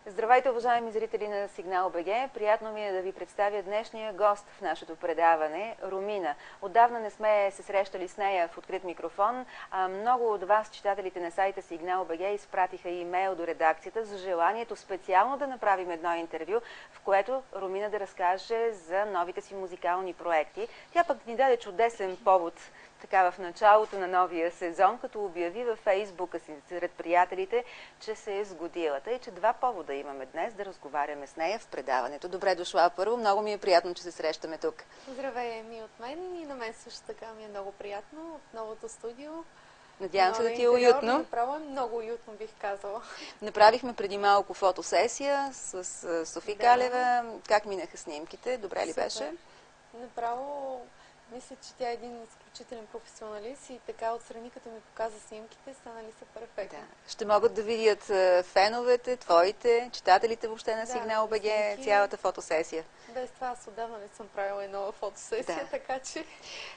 Здравейте, уважаеми зрители на Сигнал БГ! Приятно ми е да ви представя днешния гост в нашето предаване – Румина. Отдавна не сме се срещали с нея в открит микрофон. Много от вас, читателите на сайта Сигнал БГ, изпратиха имейл до редакцията за желанието специално да направим едно интервю, в което Румина да разкаже за новите си музикални проекти. Тя пък ни даде чудесен повод така в началото на новия сезон, като обяви във Фейсбука си сред приятелите, че се е сгодила. Тъй, че два повода имаме днес да разговаряме с нея в предаването. Добре дошла първо. Много ми е приятно, че се срещаме тук. Здравей ми от мен и на мен също така ми е много приятно от новото студио. Надявам се да ти е уютно. Направо е много уютно, бих казала. Направихме преди малко фотосесия с Софи Калева. Как минаха снимките? Добре ли беше? Направо мисля, че тя е един изключителен професионалист и така отстрани, като ми показа снимките, станали са перфектни. Да. Ще могат да видят феновете, твоите, читателите въобще на Сигнал БГ, цялата фотосесия. Без това аз отдавна не съм правила и нова фотосесия, така че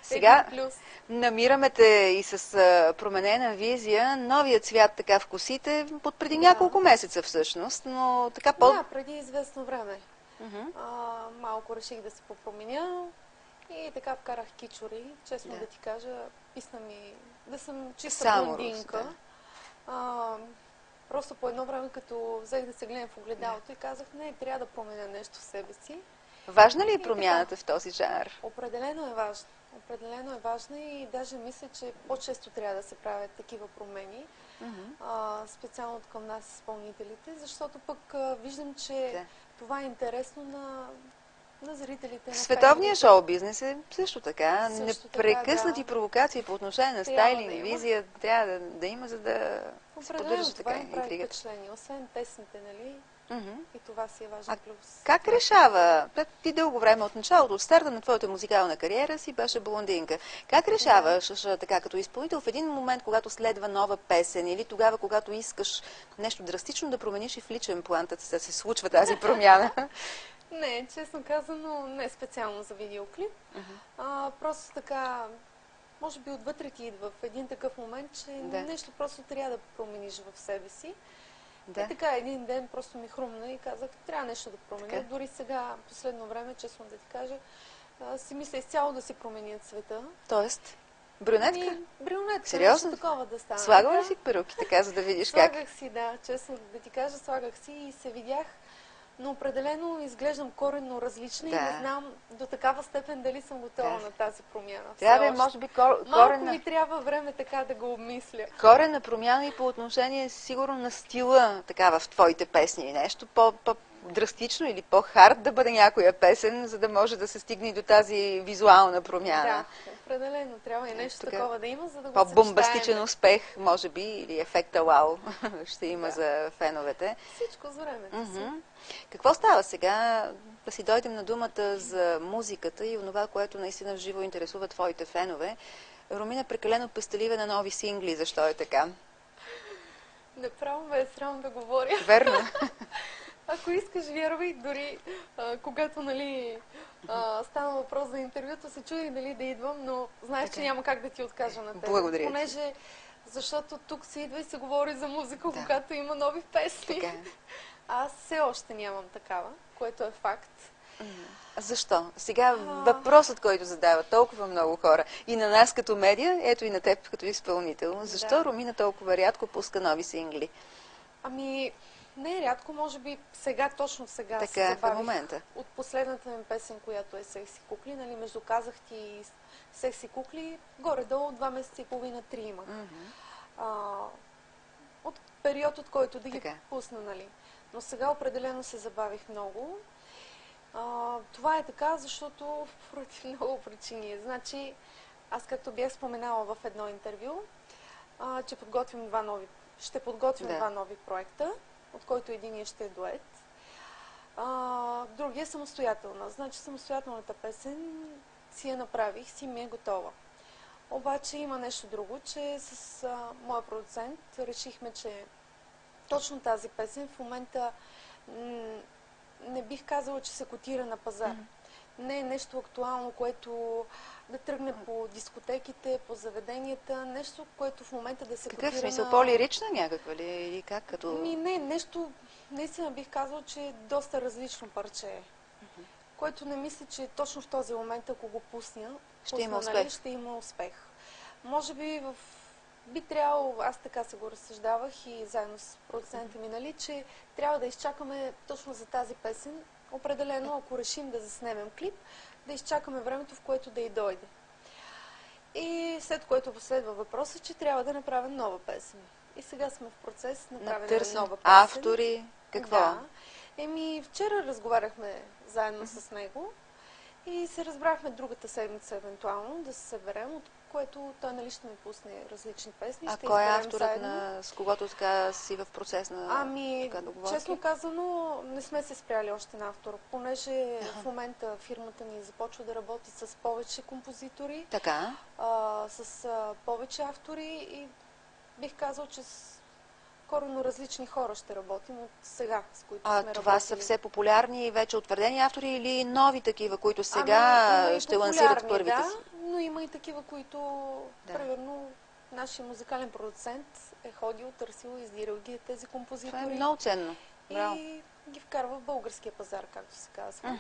сега плюс. Намираме те и с променена визия. Новият цвят така в косите от преди няколко месеца всъщност, но така Да, преди известно време. Малко реших да се попроменя. И така вкарах кичури, честно да ти кажа, писна ми да съм чиста блондинка. Просто по едно време, като взех да се гледам в огледалото и казах, не, трябва да променя нещо в себе си. Важна ли е промяната в този жанр? Определено е важна. Определено е важна и даже мисля, че по-често трябва да се правят такива промени, специално към нас изпълнителите, защото пък виждам, че това е интересно на зрителите. Световният шоу-бизнес е също така. Непрекъснати провокации по отношение на стайлинг и визия трябва да има, за да се поддържа така интригата. Освен песните, нали? И това си е важен плюс. Как решава? Ти дълго време от началото, от старта на твоята музикална кариера си беше блондинка. Как решаваш така като изпълнител в един момент, когато следва нова песен или тогава, когато искаш нещо драстично да промениш и в личен план, да се случва тази промяна? Не, честно казано, не специално за видеоклип. Просто така, може би отвътре ти идва в един такъв момент, че нещо просто трябва да промениш в себе си. И така един ден просто ми хрумна и казах, трябва нещо да променя. Дори сега, последно време, честно да ти кажа, си мисля изцяло да си променя цвета. Тоест? Брюнетка? Брюнетка. Сериозно? Такова да стане. Слагала ли си перуки, така, за да видиш как? Слагах си, да. Честно да ти кажа, слагах си и се видях. Но определено изглеждам коренно различна и не знам до такава степен дали съм готова на тази промяна. Трябва да е, може би, малко ми трябва време така да го обмисля. Коренна промяна и по отношение сигурно на стила така в твоите песни. Нещо по-драстично или по-хард да бъде някоя песен, за да може да се стигне и до тази визуална промяна. Да, определено. Трябва и нещо такова да има, за да го по-бомбастичен успех, може би, или ефекта вау ще има за феновете. Всичко с времето. Какво става сега? Да си дойдем на думата за музиката и онова, което наистина живо интересува твоите фенове. Румина прекалено пестелива на нови сингли. Защо е така? Направо ме е срам да говоря. Верно. Ако искаш, вярвай, дори когато стана въпрос за интервюто, се чудих дали да идвам, но знаеш, че няма как да ти откажа на теб. Благодаря. Защото тук се идва и се говори за музика, когато има нови песни. Аз все още нямам такава, което е факт. Защо? Сега въпросът, който задават толкова много хора и на нас като медия, ето и на теб като изпълнител. Защо Румина толкова рядко пуска нови сингли? Не е рядко, може би сега, точно сега така, в момента. От последната ми песен, която е Секси кукли, между Казах ти и Секси кукли, горе-долу 2 месеца и половина, 3 имах. От период, от който да ги пусна, Но сега определено се забавих много. Това е така, защото поради много причини. Значи, аз както бях споменала в едно интервю, че ще подготвим два нови проекта, от който единия ще е дует. Другия е самостоятелна. Значи самостоятелната песен си я направих, си ми е готова. Обаче има нещо друго, че с моя продуцент решихме, че точно тази песен в момента не бих казала, че се котира на пазар. Не е нещо актуално, което да тръгне по дискотеките, по заведенията, нещо, което в момента да се котира. Какъв смисъл? По-лирична някаква ли? Или как? Като... Не, нещо наистина бих казала, че е доста различно парче, което не мисля, че точно в този момент, ако го пусна, Ще има успех. нали, ще има успех. Може би би трябвало, аз така се го разсъждавах и заедно с продуцента ми, нали, че трябва да изчакаме точно за тази песен. Определено, ако решим да заснемем клип, да изчакаме времето, в което да й дойде. И след което последва въпроса, че трябва да направим нова песен. И сега сме в процес на правене на нова песен. Автори, какво? Да. Вчера разговаряхме заедно с него и се разбрахме другата седмица евентуално да се съберем, от което той нали ще ми пусне различни песни. А ще кой е изберем авторът, заедно. с когото така си в процес на договорки? Честно казано, не сме се спряли още на автора, понеже в момента фирмата ни започва да работи с повече композитори, така. с повече автори и бих казал, че с коренно различни хора ще работим от сега, с които сме работили. Това са все популярни и вече утвърдени автори или нови такива, които сега ще лансират първите си? Да, но има и такива, които, примерно, нашия музикален продуцент е ходил, търсил, издирал ги тези композитори. Това е много ценно. Браво. И ги вкарва в българския пазар, както се казва.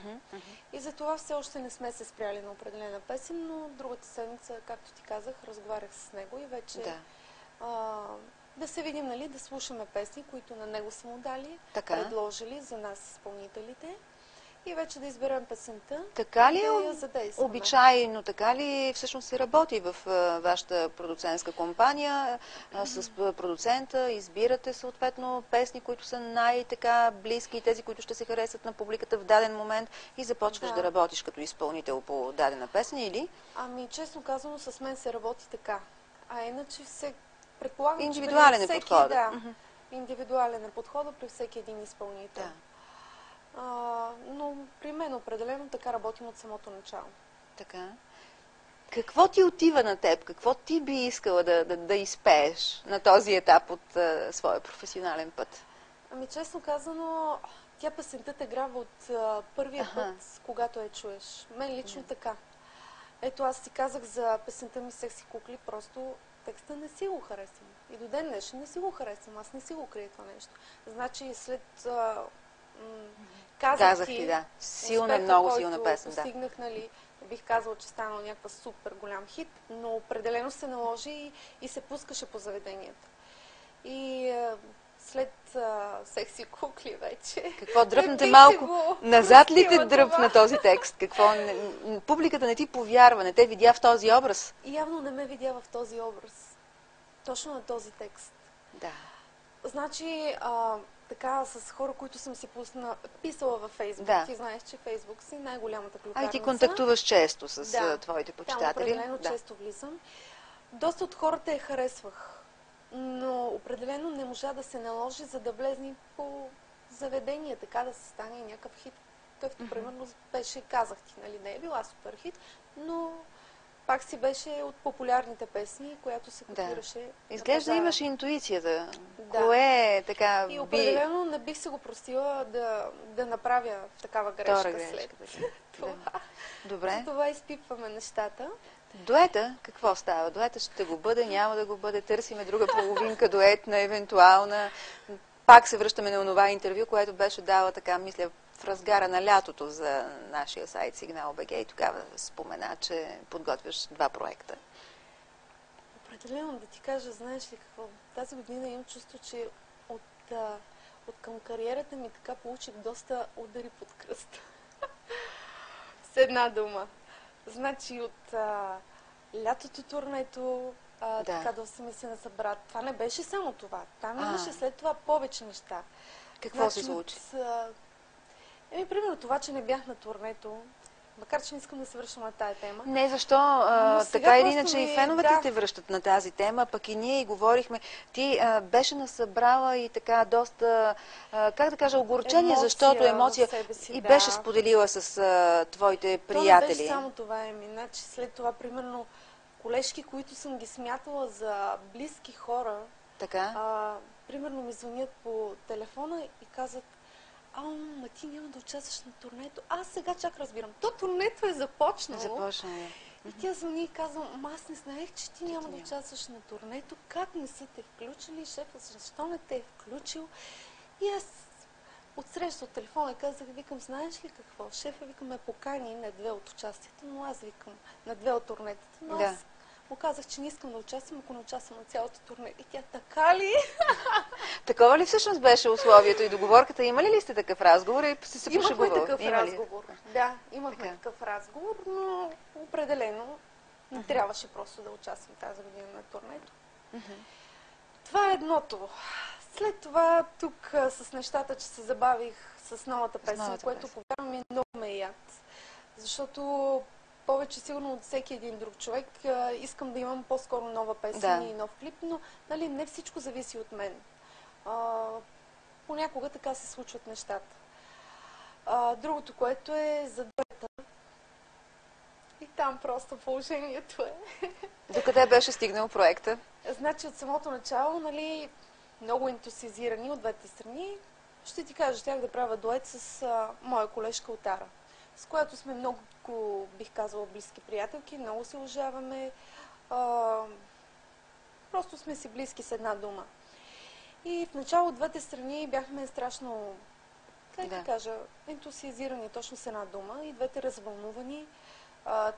И за това все още не сме се спряли на определена песен, но другата седмица, както ти казах, разговарях с него и вече да се видим, нали, да слушаме песни, които на него са му дали, предложили за нас изпълнителите и вече да изберем песента. Така ли да я задействаме. Обичайно, така ли всъщност се работи в вашата продуцентска компания? С продуцента избирате съответно песни, които са най-така близки, тези, които ще се харесат на публиката в даден момент и започваш да работиш като изпълнител по дадена песен или? Честно казано, с мен се работи така. А иначе предполагам, индивидуален е подходът. Да, индивидуален е подходът при всеки един изпълнител. Да. Но при мен определено така работим от самото начало. Така. Какво ти отива на теб? Какво ти би искала да изпееш на този етап от своя професионален път? Честно казано, тя песента те грабва от първия път, когато я чуеш. Мен лично така. Ето, аз ти казах за песента ми "Секси кукли", просто текста не си го харесвам. И до ден днешен не си го харесвам. Аз не си го крия това нещо. Значи след казах ти, да. Силна, много силна песен. Постигнах, нали, бих казала, че станал някакъв супер голям хит, но определено се наложи и се пускаше по заведенията. И след "Секси кукли" вече... Какво, дръпнате малко? Назад ли те дръпна този текст? Какво? Публиката не ти повярва, не те видя в този образ? Явно не ме видя в този образ. Точно на този текст. Да. Значи, така, с хора, които съм си писала във Фейсбук. Да. Ти знаеш, че Фейсбук си най-голямата клюкарница. И ти контактуваш често с твоите почитатели. Там определено често влизам. Доста от хората я харесвах, но определено не можа да се наложи, за да влезни по заведение, така да се стане някакъв хит. Какъвто, примерно, беше, казах ти, нали, не е била супер хит, но пак си беше от популярните песни, която се котираше. Изглежда имаш интуицията. Кое е така... И определено не бих се го простила да направя такава грешка след това. Добре. За това изпипваме нещата. Дуета, какво става? Дуета ще го бъде, няма да го бъде, търсиме друга половинка, дуетна, евентуална. Пак се връщаме на онова интервю, което беше дала така, мисля, в разгара на лятото за нашия сайт Signal.bg и тогава спомена, че подготвяш 2 проекта. Определено да ти кажа, знаеш ли какво? Тази година имам чувство, че от към кариерата ми така получих доста удари под кръста. С една дума. Значи от лятото турнето, така доста ми се насъбра. Това не беше само това. Там имаше след това повече неща. Какво се случи? Примерно това, че не бях на турнето, макар че не искам да се връщам на тая тема. Не, защо? Така или иначе и феновете те връщат на тази тема, пък и ние и говорихме. Ти беше насъбрала и така доста, как да кажа, огорчение, защото емоция и беше споделила с твоите приятели. То не беше само това, значи след това, примерно, колежки, които съм ги смятала за близки хора, примерно ми звънят по телефона и казват: ма ти няма да участваш на турнето. Аз сега чак разбирам. То турнето е започнало. И тя звъни и казва: аз не знаех, че ти няма да участваш на турнето. Как не са те включили, шефа? Защо не те е включил? И аз отсреща от телефона и казах, викам, знаеш ли какво? Шефа, викам, ме покани на 2 от участията, но аз викам, на 2 от турнетата, но Да. аз му казах, че не искам да участвам, ако не участвам на цялото турне. И тя, така ли? Такова ли всъщност беше условието и договорката? Имали ли сте такъв разговор и сте се Имахме пошегували? такъв Има ли? разговор. Да, имахме Така. такъв разговор, но определено не трябваше просто да участвам тази година на турнето. Това е едното. След това тук с нещата, че се забавих с новата песен, новата което песен. повярвам ми много ме яд. Защото повече сигурно от всеки един друг човек искам да имам по-скоро нова песен Да. и нов клип, но нали, не всичко зависи от мен. Понякога така се случват нещата. Другото, което е за дуета. И там просто положението е. Докъде беше стигнал проекта? Значи от самото начало, нали, много ентусиазирани от двете страни. Ще ти кажа, щях да правя дует с моя колежка от Ара, с която сме много, бих казала, близки приятелки, много се уважаваме. Просто сме си близки с една дума. И в начало от двете страни бяхме страшно, как да кажа, ентусиазирани точно с една дума и двете развълнувани.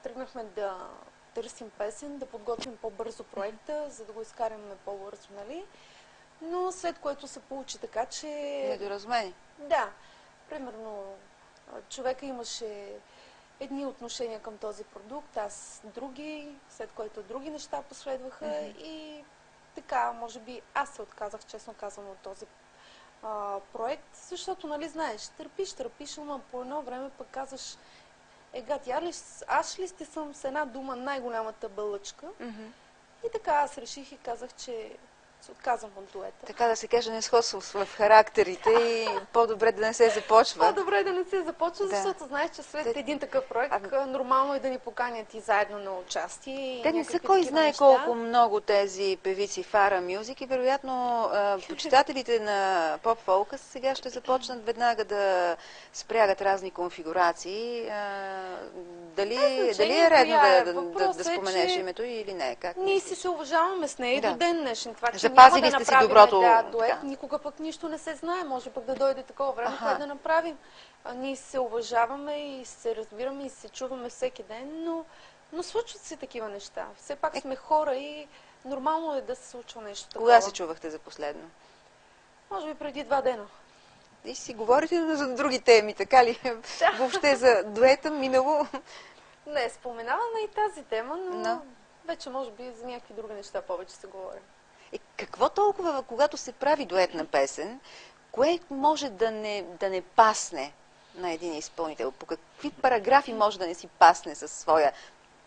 Тръгнахме да търсим песен, да подготвим по-бързо проекта, за да го изкараме по-бързо, нали? Но след което се получи така, че... Недоразумени. Да. Примерно, човека имаше едни отношения към този продукт, аз други, след което други неща последваха и така, може би аз се отказах, честно казвам, от този проект, защото, нали, знаеш, търпиш, ама по едно време пък казваш, аз ли сте съм с една дума най-голямата бълъчка? И така аз реших и казах, че се отказвам от дуета. Така да се каже, несходство в характерите и по-добре да не се започва. По-добре да не се започва, защото знаеш, че след един такъв проект нормално е да ни поканят и заедно на участие. Те не са кой знае колко много тези певици в Ара Мюзик и вероятно почитателите на поп-фолка сега ще започнат веднага да спрягат разни конфигурации. Дали е редно да споменеш името или не? Ние си се уважаваме с нея и до ден днешен. Това, че запазили няма да сте си направим доброто дует, никога пък нищо не се знае. Може пък да дойде такова време, което да направим. Ние се уважаваме и се разбираме и се чуваме всеки ден, но случват се такива неща. Все пак сме хора и нормално е да се случва нещо такова. Кога се чувахте за последно? Може би преди 2 дена. И си говорите за други теми, така ли? Въобще за дуета минало? Не, споменаваме и тази тема, но вече може би за някакви други неща повече се говорим. Какво толкова, когато се прави дуетна песен, кое може да не пасне на един изпълнител? По какви параграфи може да не си пасне със своя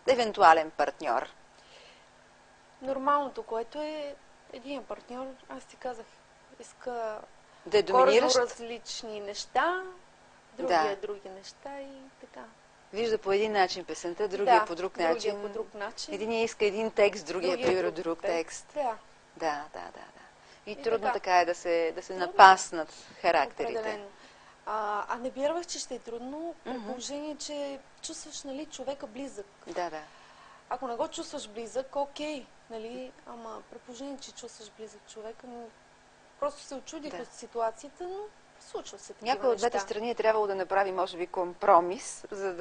евентуален партньор? Нормалното, което е един партньор, аз ти казах, иска да е доминиращ, различни неща, другия други неща и така. Вижда по един начин песента, другия по друг начин. По друг начин. Единия иска един текст, другия примерно друг текст. Да. И трудно така е да се напаснат характерите. Определено. Не вярвах, че ще е трудно, при положение, че чувстваш, нали, човека близък. Да. Ако не го чувстваш близък, окей, нали, ама при положение, че чувстваш близък човека, просто се очудих от ситуацията, но случва се такива Някой от двете страни е трябвало да направи, може би, компромис, за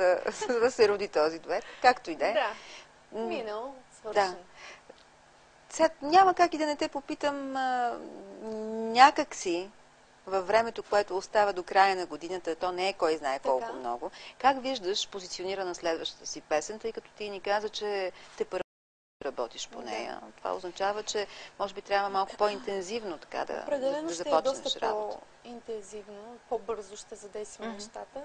да се роди този дует, както и да е. Да, минал, свършен. Сега няма как и да не те попитам някак си във времето, което остава до края на годината, то не е кой знае колко много. Как виждаш позиционира на следващата си песен, тъй като ти ни каза, че те първо работиш по нея. Това означава, че може би трябва малко по-интензивно така да започнеш работа. Определено ще е доста по-интензивно, по-бързо ще задействаме нещата.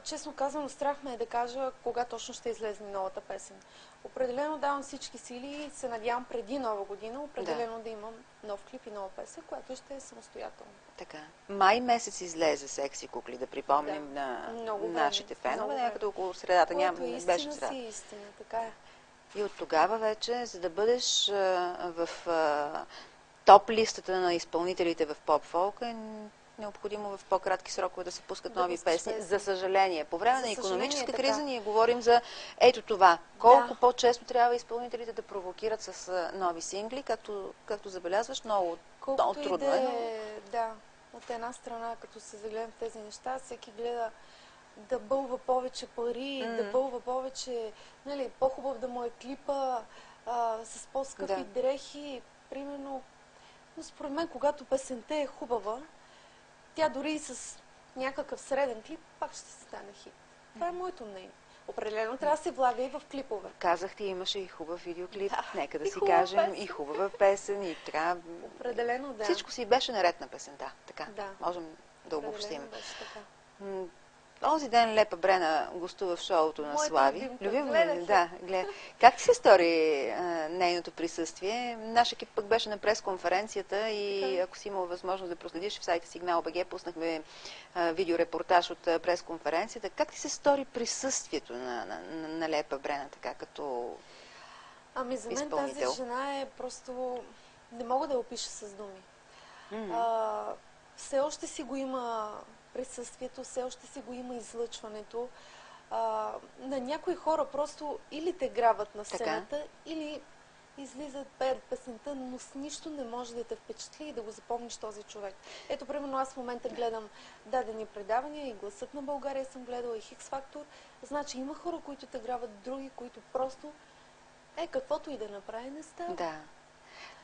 Честно казано, страх ме е да кажа кога точно ще излезе новата песен. Определено давам всички сили и се надявам преди Нова година определено да имам нов клип и нова песен, която ще е самостоятелна. Така. Май месец излезе Секси кукли, да припомним на нашите фенове, някъде около средата. Не беше средата. Истина, така е. И от тогава вече, за да бъдеш в топ листата на изпълнителите в поп-фолка, е необходимо в по-кратки срокове да се пускат нови песни. За съжаление. По време на икономическа криза ние говорим за ето това. Колко по-често трябва изпълнителите да провокират с нови сингли, както забелязваш, много трудно е. Да, от една страна, като се загледам в тези неща, всеки гледа да бълва повече пари, да бълва повече, нали, по-хубав да му е клипа, с по-скъпи дрехи, примерно. Но според мен, когато песента е хубава, тя дори и с някакъв среден клип, пак ще стане хит. Това е моето мнение. Определено трябва да се влага и в клипове. Казахте, имаше и хубав видеоклип, нека да си кажем, песен. И хубава песен, и така. Определено, да. Всичко си беше наред на песента, така. Да. Можем да обобщим. Беше така. Онзи ден Лепа Брена гостува в шоуто на Слави. Любимо ли? Да, гледа. Как ти се стори нейното присъствие? Наш екип пък беше на пресконференцията и ако си имал възможност да проследиш в сайта Сигнал БГ, пуснахме видеорепортаж от пресконференцията. Как ти се стори присъствието на Лепа Брена, така като за мен изпълнител? тази жена е просто... Не мога да я опиша с думи. Все още си го има присъствието, все още си го има излъчването. На някои хора просто или те грабват на сцената, или излизат, пеят песента, но с нищо не може да те впечатли и да го запомниш този човек. Ето, примерно, аз в момента гледам дадени предавания и Гласът на България съм гледала, и Хикс Фактор. Значи има хора, които те грабват, други, които просто каквото и да направи, не става. Да.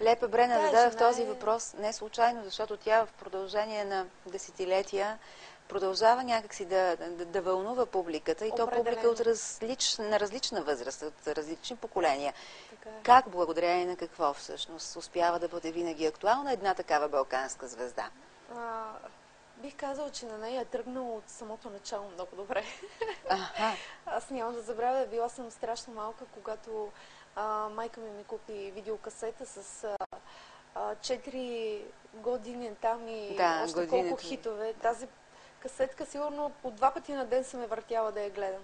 Лепа Брена зададе този въпрос не случайно, защото тя в продължение на десетилетия продължава някакси да вълнува публиката, и то публика от на различна възраст, от различни поколения. Как, благодарение на какво всъщност успява да бъде винаги актуална една такава балканска звезда? Бих казала, че на нея е тръгнала от самото начало много добре. Аз няма да забравя, била съм страшно малка, когато майка ми купи видеокасета с 4 години там и още колко хитове. Тази касетка сигурно по 2 пъти на ден съм въртяла да я гледам.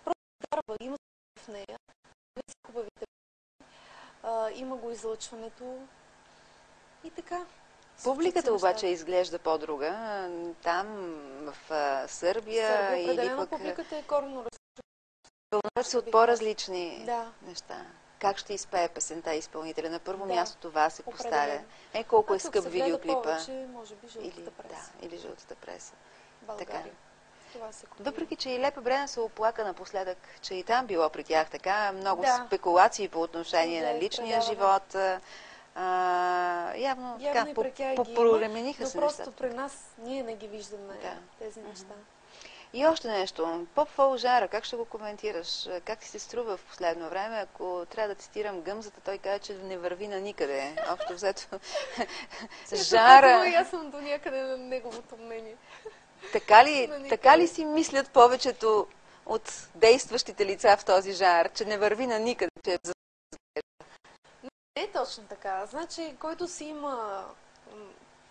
Просто дарва, има в нея, хубавите, има го излъчването и така. Публиката обаче изглежда по-друга. Там, в Сърбия или пък... публиката е коренно различна. Вълнуват се от по-различни неща. Как ще изпее песента изпълнителя? На първо място това се поставя. Колко е скъп видеоклипа. Повече, може би, жълтата преса. Или жълтата преса. България. Това се купи. Въпреки, че и Лепа Брена се оплака напоследък, че и там било при тях така много спекулации по отношение на личния живот. Явно така, проремениха се нещата. Но просто при нас ние не ги виждаме тези неща. И още нещо. Поп-фол жара, как ще го коментираш? Как ти се струва в последно време? Ако трябва да цитирам Гъмзата, той каза, че не върви на никъде. Общо взето жара... И аз съм до някъде на неговото мнение. Така ли си мислят повечето от действащите лица в този жар, че не върви на никъде? Че не е точно така. Значи, който си има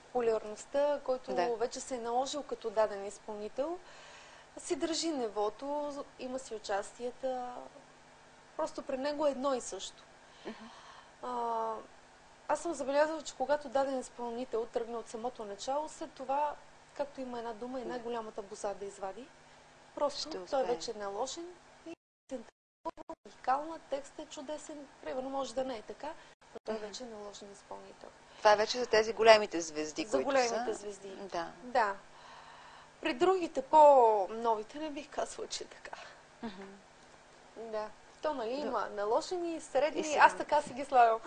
популярността, който вече се е наложил като даден изпълнител, си държи нивото, има си участията. Просто при него е едно и също. Аз съм забелязала, че когато даден изпълнител тръгне от самото начало, след това, както има една дума, и най-голямата боза да извади, просто той вече е наложен и музикална, текстът е чудесен. Примерно може да не е така, но той вече е наложен изпълнител. Това е вече за тези големите звезди, за големите звезди. Да. При другите по-новите не бих казвала, че е така. Да. То, нали, има наложени, средни, аз така си ги слагам.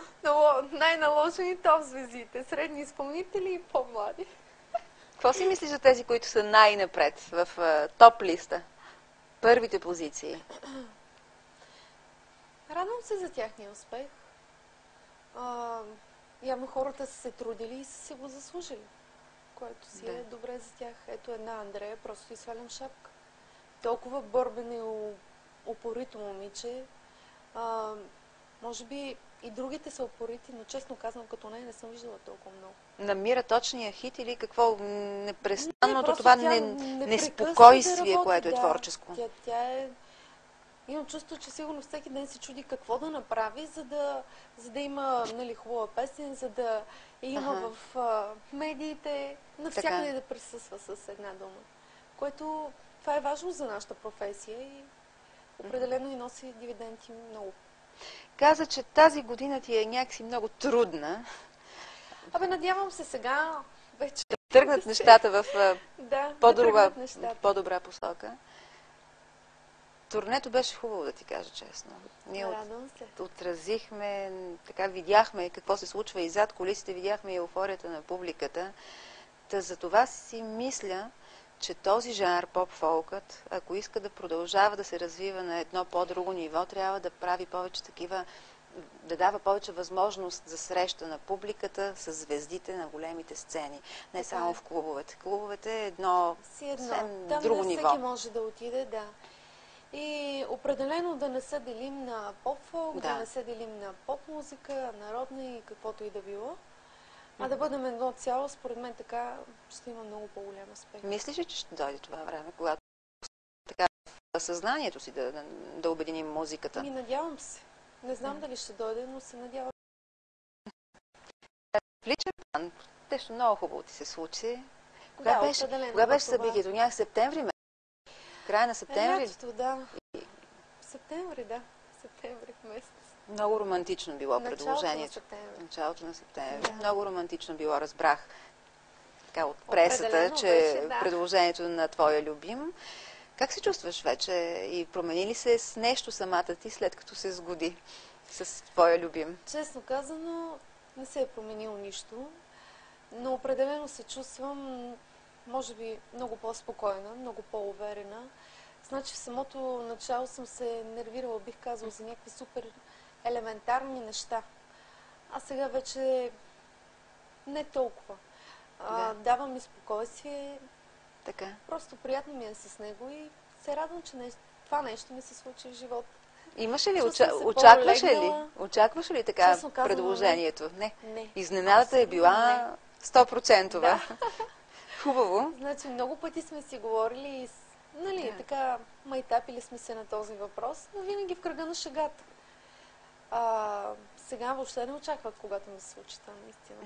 Най-наложени топ звездите, средни изпълнители и по-млади. Какво си мислиш за тези, които са най-напред в топ листа? Първите позиции? Радвам се за тяхния успех. Явно хората са се трудили и са си го заслужили, което си е добре за тях. Ето една Андрея, просто свалям шапка. Толкова борбен и упорито момиче. Може би и другите са упорити, но честно казвам, като не съм виждала толкова много. Намира точния хит или какво непрестанното това неспокойствие, което е творческо? Тя е... Имам чувство, че сигурно всеки ден се чуди какво да направи, за да има, нали, хубава песен, за да има в медиите, навсякъде да присъства с една дума. Което това е важно за нашата професия и определено и носи дивиденти много. Каза, че тази година ти е някакси много трудна. Надявам се сега вече Тръгнат нещата в да по-добра тръгнат нещата. посока. Турнето беше хубаво, да ти кажа честно. Ние Радвам се. отразихме, така видяхме какво се случва и зад кулисите, видяхме и еуфорията на публиката. Та за това си мисля, че този жанр поп-фолкът, ако иска да продължава да се развива на едно по-друго ниво, трябва да прави повече такива, да дава повече възможност за среща на публиката с звездите на големите сцени. Не само в клубовете. Клубовете е едно съвсем Там друго не ниво. всеки може да отиде, да. И определено да не се делим на поп-фолк, да не се делим на поп-музика, народна и каквото и да било. А да бъдем едно цяло, според мен така ще има много по-голям успех. Мислиш ли, че ще дойде това време, когато така в съзнанието си да обединим музиката? Надявам се. Не знам дали ще дойде, но се надявам. В личен план, нещо много хубаво ти се случи. Определено. Кога беше събитието? Някак септември месец? Края на септември? Лятото, да. Септември, да. Септември месец. Много романтично било предложението. Началото на септември. Да. Много романтично било, разбрах така от пресата, че беше, предложението на твоя любим. Как се чувстваш вече и промени ли се с нещо самата ти, след като се сгоди с твоя любим? Честно казано, не се е променило нищо, но определено се чувствам, може би, много по-спокойна, много по-уверена. Значи в самото начало съм се нервирала, бих казала, за някакви супер елементарни неща. А сега вече не толкова. Дава ми спокойствие. Така. Просто приятно ми е с него и се радвам, че това нещо ми се случи в живота. Имаше ли? Очакваше ли така предложението? Не. Изненадата е била 100%. Да. Хубаво. Значи много пъти сме си говорили и така майтапили сме се на този въпрос, но винаги в кръга на шегата. Сега въобще не очаквах, когато ми се случи това наистина.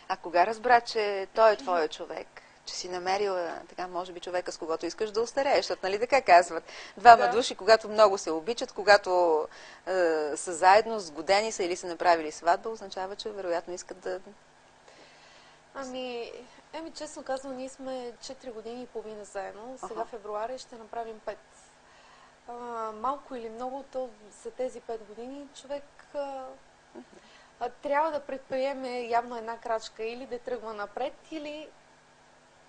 А кога разбра, че той е твой човек? Че си намерила, така, може би, човека, с когото искаш да остарееш, защото, нали така казват? Двама души, когато много се обичат, когато са заедно, сгодени са или са направили сватба, означава, че вероятно искат да... Честно казвам, ние сме 4 години и половина заедно. Сега в февруари ще направим 5. Малко или много, то за тези 5 години човек трябва да предприеме явно една крачка, или да тръгва напред, или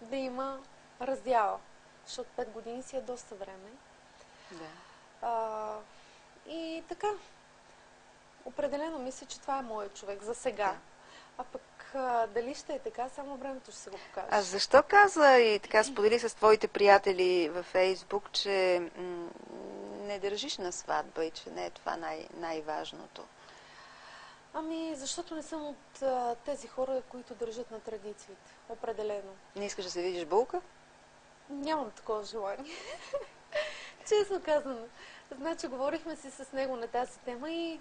да има раздяла. Защото 5 години си е доста време. Да. И така, определено мисля, че това е моят човек за сега. Да. А пък дали ще е така, само времето ще се го покаже. А защо каза и така сподели с твоите приятели във Фейсбук, че не държиш на сватба и че не е това най-важното? Защото не съм от тези хора, които държат на традициите. Определено. Не искаш да се видиш булка? Нямам такова желание. Честно казано. Значи, говорихме си с него на тази тема и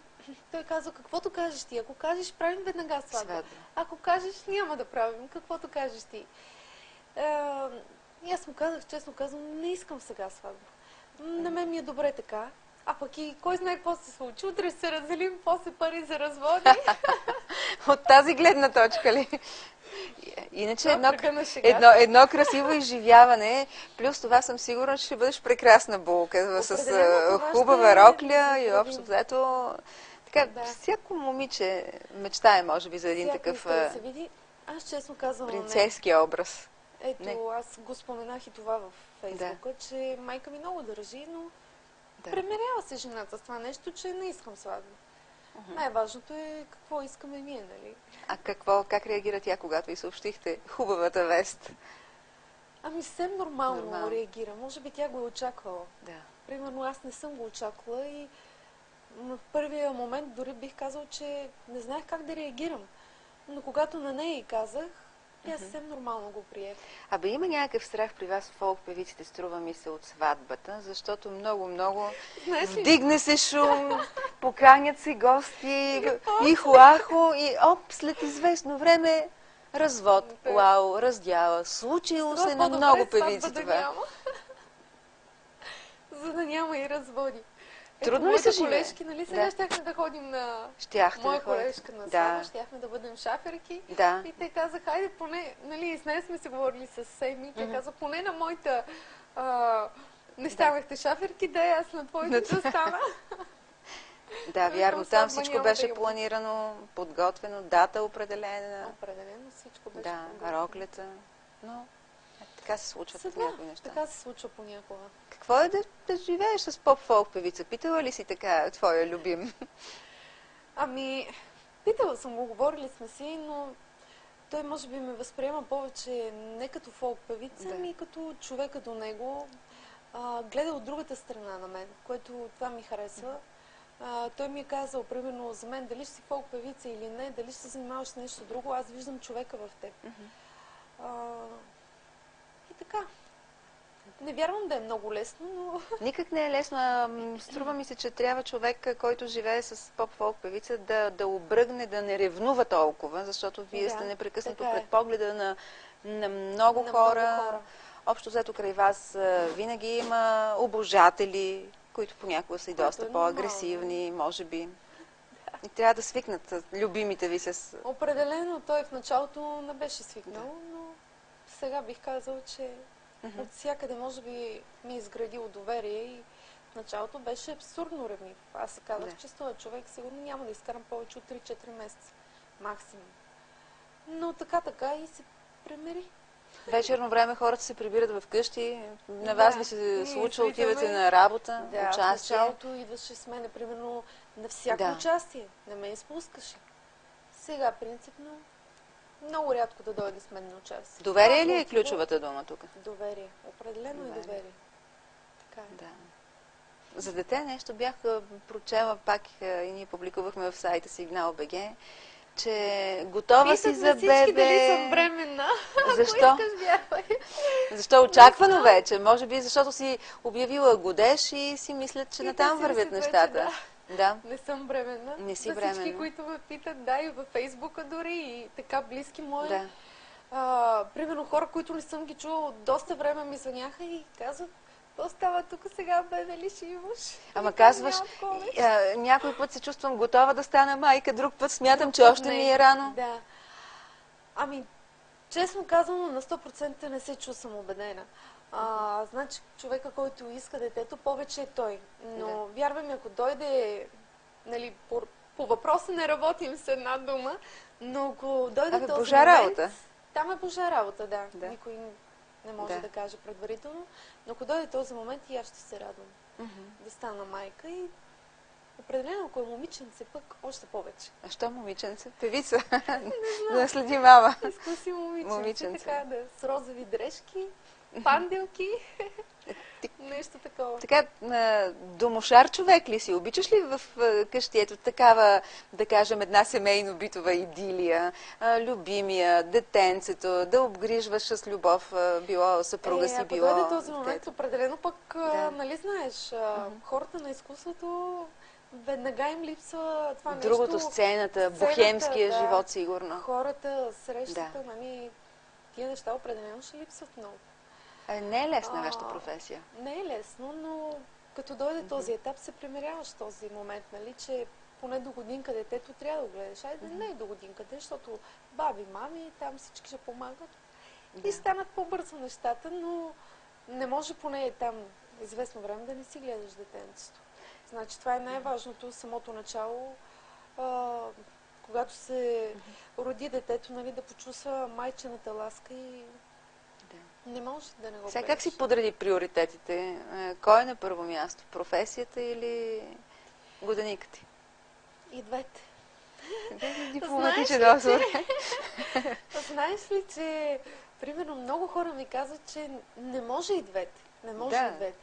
той каза, каквото кажеш ти. Ако кажеш, правим веднага сватба. Ако кажеш, няма да правим. Каквото кажеш ти. И аз му казах, честно казвам, не искам сега сватба. На мен ми е добре така. А пък и кой знае какво се случи. Утре ще се разделим, после пари за разводи. От тази гледна точка ли? Иначе едно красиво изживяване, плюс това съм сигурна, че ще бъдеш прекрасна булка, с хубава рокля и общо взето. Така, всяко момиче мечтае, може би, за един такъв Аз честно казвам, принцески образ. Ето, аз го споменах и това в Фейсбука, че майка ми много държи, но премерява се жената с това нещо, че не искам сватба. Най-важното е какво искаме ние, нали? А как реагира тя, когато ви съобщихте хубавата вест? Съвсем нормално реагира. Може би тя го е очаквала. Да. Примерно аз не съм го очаквала и в първия момент дори бих казал, че не знаех как да реагирам. Но когато на нея и казах, тя съвсем нормално го прие. Има някакъв страх при вас, фолк певиците, струва ми се, от сватбата, защото много вдигне се шум, поканят се гости, ихо-ахо и след известно време развод, вау, раздяла. Случило се на много певици това. За да няма и разводи. Трудно ли се живее? Колежки, нали сега щяхме да ходим на Щяхте моя да ходите. колежка на Да. Сава, щяхме да бъдем шаферки. Да. И те казаха, хайде поне, нали, с нея сме се говорили с Семи, те каза, поне на моята не станахте шаферки, да аз на твоите да стана. Да, вярно, там всичко няма беше да има. планирано, подготвено, дата определена. Определено всичко беше Да, подготвено. роклята. Но така се случват Сега, някои неща. така се случва понякога. Какво е да живееш с поп-фолк певица? Питала ли си така твоя любим? Ами, питала съм го, говорили сме си, но той може би ме възприема повече не като фолк певица, Да. ами като човека до него. Гледа от другата страна на мен, което това ми харесва. Той ми е казал, примерно, за мен, дали ще си фолк певица или не, дали ще се занимаваш с нещо друго, аз виждам човека в теб. И така. Не вярвам да е много лесно, но... Никак не е лесно. Струва ми се, че трябва човек, който живее с поп-фолк певица, да обръгне, да не ревнува толкова, защото вие сте непрекъснато пред погледа на много хора. Общо взето край вас винаги има обожатели, които понякога са и доста по-агресивни, може би. И трябва да свикнат любимите ви с... Определено той в началото не беше свикнал, но сега бих казал, че от всякъде може би ми е изградил доверие и в началото беше абсурдно ревнив. Аз се казах, че с този човек сигурно няма да изкарам повече от 3-4 месеца. Максимум. Но така и се премери. Вечерно време хората се прибират вкъщи. На вас ви се случва, отивате на работа, участие. В началото идваше с мен, примерно, на всяко участие. Не ме изпускаше. Сега, принципно, много рядко да дойде с мен на участие. Доверие ли е ключовата дума тук? Доверие. Определено и доверие. Така е. Да. За дете нещо бях прочела пак и ние публикувахме в сайта Сигнал.бг, че готова си за бебе. Всички дали съм бременна. Защо? Защо очаквано вече? Може би защото си обявила годеж и си мислят, че натам вървят нещата. Да. Не съм бременна. Не си за бременна. Всички, които ме питат, да, и във Фейсбука дори, и така близки мои. Да. Примерно хора, които не съм ги чувала от доста време, ми звъняха и казват, какво става тук сега, бебе ли ще имаш? Ама казваш, някой път се чувствам готова да стана майка, друг път смятам, че още ми е рано. Да. Ами, честно казано, на 100% не се чувствам убедена. Значи, човека, който иска детето, повече е той. Но вярвам, ако дойде, нали, по въпроса не работим с една дума, но ако дойде този момент... работа. Там е божа работа, да. Никой не може да каже предварително. Но ако дойде този момент, и аз ще се радвам да стана майка и определено, ако е момиченце, пък още повече. А що момиченце? Певица? Да следи мама. Иска си момиченце. Така, да, с розови дрежки, панделки, нещо такова. Така, домошар човек ли си? Обичаш ли в къщи ето такава, да кажем, една семейно-битова идилия, любимия, детенцето, да обгрижваш с любов, било съпруга си, било... Ако дойде този момент, определено пък, нали знаеш, хората на изкуството веднага им липсва това нещо. Другото, сцената, бухемския живот, сигурно. Хората, срещата, нали, тия неща определено ще липсват много. Не е лесна вашата професия. Не е лесно, но като дойде този етап, се примиряваш с този момент, нали, че поне до годинка детето трябва да го гледаш. Айде, не е до годинка, защото баби, мами, там всички ще помагат. И станат по-бързо нещата, но не може поне там известно време да не си гледаш детенцето. Значи това е най-важното, самото начало, когато се роди детето, нали, да почувства майчената ласка и не може да не го сега как си подреди приоритетите? Кой е на първо място? Професията или годеникът ти? И двете. Дипломатичен отговор. Знаеш ли, че примерно много хора ми казват, че не може и двете. Не може и двете.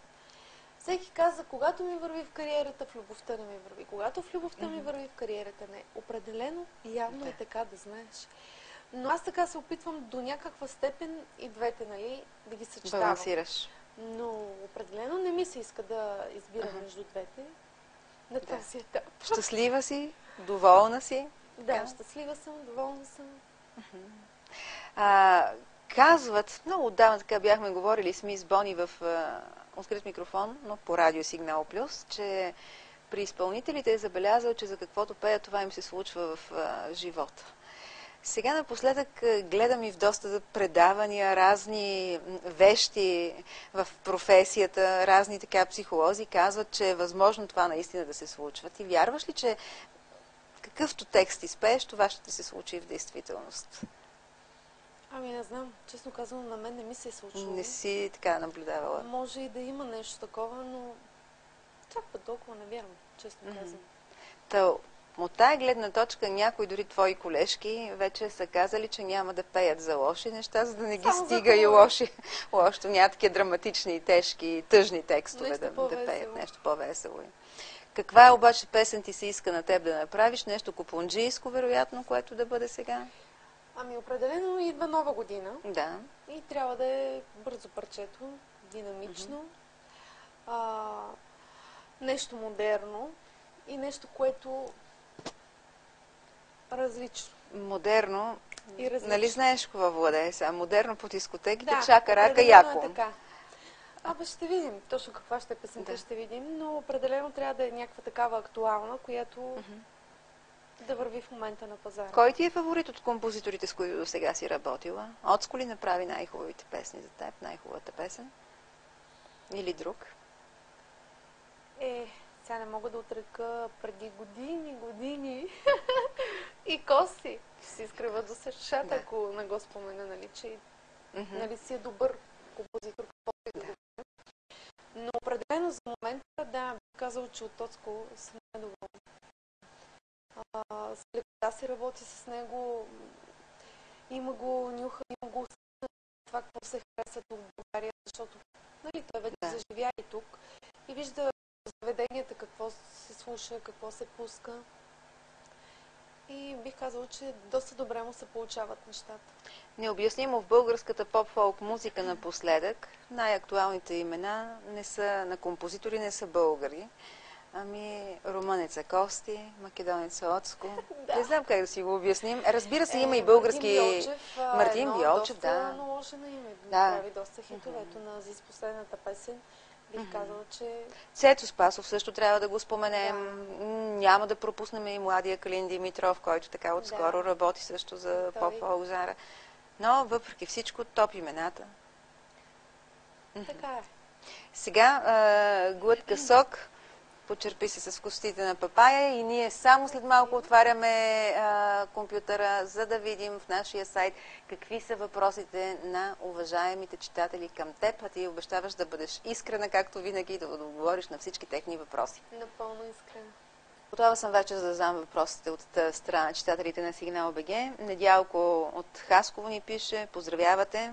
Всеки каза, когато ми върви в кариерата, в любовта не ми върви. Когато в любовта ми върви, в кариерата не. Определено, явно е така, да знаеш. Но аз така се опитвам до някаква степен и двете, нали, да ги съчетавам. Балансираш. Но определено не ми се иска да избирам между двете на този етап. Щастлива си? Доволна си? Да, щастлива съм, доволна съм. Казват, много отдавна така бяхме говорили с мис Бони в открит микрофон, но по радио Сигнал Плюс, че При изпълнителите е забелязал, че за каквото пеят, това им се случва в живота. Сега напоследък гледам и в доста предавания, разни вещи в професията, разни така психолози казват, че е възможно това наистина да се случва. Ти вярваш ли, че какъвто текст изпееш, това ще ти се случи в действителност? Ами не знам, честно казвам, на мен не ми се е случило. Не си така наблюдавала? Може и да има нещо такова, но чак път толкова не вярвам, честно казвам. От тая гледна точка някои дори твои колежки вече са казали, че няма да пеят за лоши неща, за да не ги стига и лошото. Няма такива драматични, тежки, тъжни текстове да пеят. Нещо по-весело. Каква е обаче песен ти се иска на теб да направиш? Нещо купунджийско, вероятно, което да бъде сега? Ами определено идва нова година. Да. И трябва да е бързо парчето, динамично, нещо модерно и нещо, което различно. Модерно. И различно. Нали знаеш какво владее сега? Модерно по дискотеките, да, чака рака яко. Е така. Ще видим точно каква ще е песента, ще видим, но определено трябва да е някаква такава актуална, която да върви в момента на пазара. Кой ти е фаворит от композиторите, с които до сега си работила? Оцко ли направи най-хубавите песни за теб, най-хубавата песен? Или друг? Сега не мога да отрека преди години и Коси. Ще си изкрива до сършата, ако не го спомена, нали, че нали, си е добър композитор, каквото и да го. Но определено за момента, да, бих казал, че от Тоцко съм недоволна. С лекота се работи с него, има го нюха, има го това, какво се хареса тук в България, защото нали, той вече заживя и тук и вижда заведенията, какво се слуша, какво се пуска. И бих казала, че доста добре му се получават нещата. Необяснимо в българската поп-фолк музика напоследък най-актуалните имена не са на композитори, не са българи. Ами румънеца Кости, македонеца Оцко. Не знам как да си го обясним. Разбира се, има и български... Мартин Биолчев, да. Доста наложена име. Прави доста хитовето на Азис последната песен. Бих казала, че... Цецо Спасов също трябва да го споменем. Няма да пропуснем и младия Калин Димитров, който така отскоро работи също за поп-фолк жанра. Но въпреки всичко, топ имената. Така е. Сега глътка сок. Почерпи се с костите на папая и ние само след малко отваряме компютъра, за да видим в нашия сайт какви са въпросите на уважаемите читатели към теб, а ти обещаваш да бъдеш искрена, както винаги, и да отговориш на всички техни въпроси. Напълно искрена. Готова съм вече за да задам въпросите от страна на читателите на Сигнал БГ. Недялко от Хасково ни пише, поздравявате.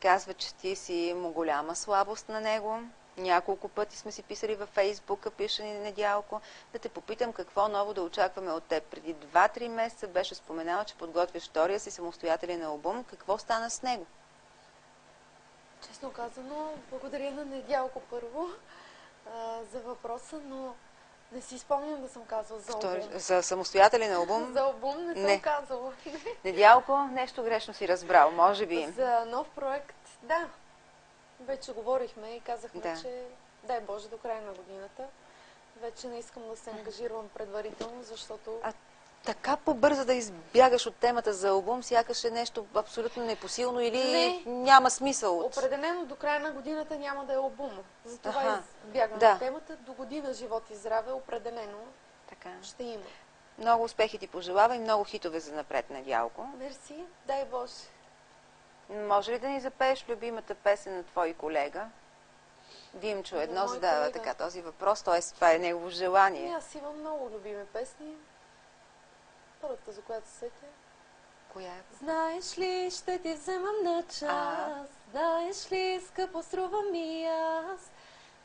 Казва, че ти си му голяма слабост на него. Няколко пъти сме си писали във Фейсбука, пише ни Недялко, да те попитам какво ново да очакваме от теб. Преди 2-3 месеца беше споменала, че подготвяш втория си самостоятелен албум. Какво стана с него? Честно казано, благодаря на Недялко първо за въпроса, но не си спомням да съм казвала за албум. За самостоятелен албум? За албум не съм казала. Недялко, нещо грешно си разбрал, може би. За нов проект, да. Вече говорихме и казахме, че дай Боже до края на годината. Вече не искам да се ангажирам предварително, защото... Така по-бързо да избягаш от темата за албум, сякаш е нещо абсолютно непосилно или няма смисъл от... Определено до края на годината няма да е албум. Затова избягвам от темата. До година живот и здраве определено ще има. Много успехи ти пожелава и много хитове за напред, Недялко. Мерси, дай Боже. Може ли да ни запееш любимата песен на твой колега? Димчо едно задава така този въпрос, т.е. това е негово желание. Аз имам много любими песни. Първата, за която се сетя. Коя е? Знаеш ли, ще ти вземам на час. Знаеш ли, скъпо струва ми аз.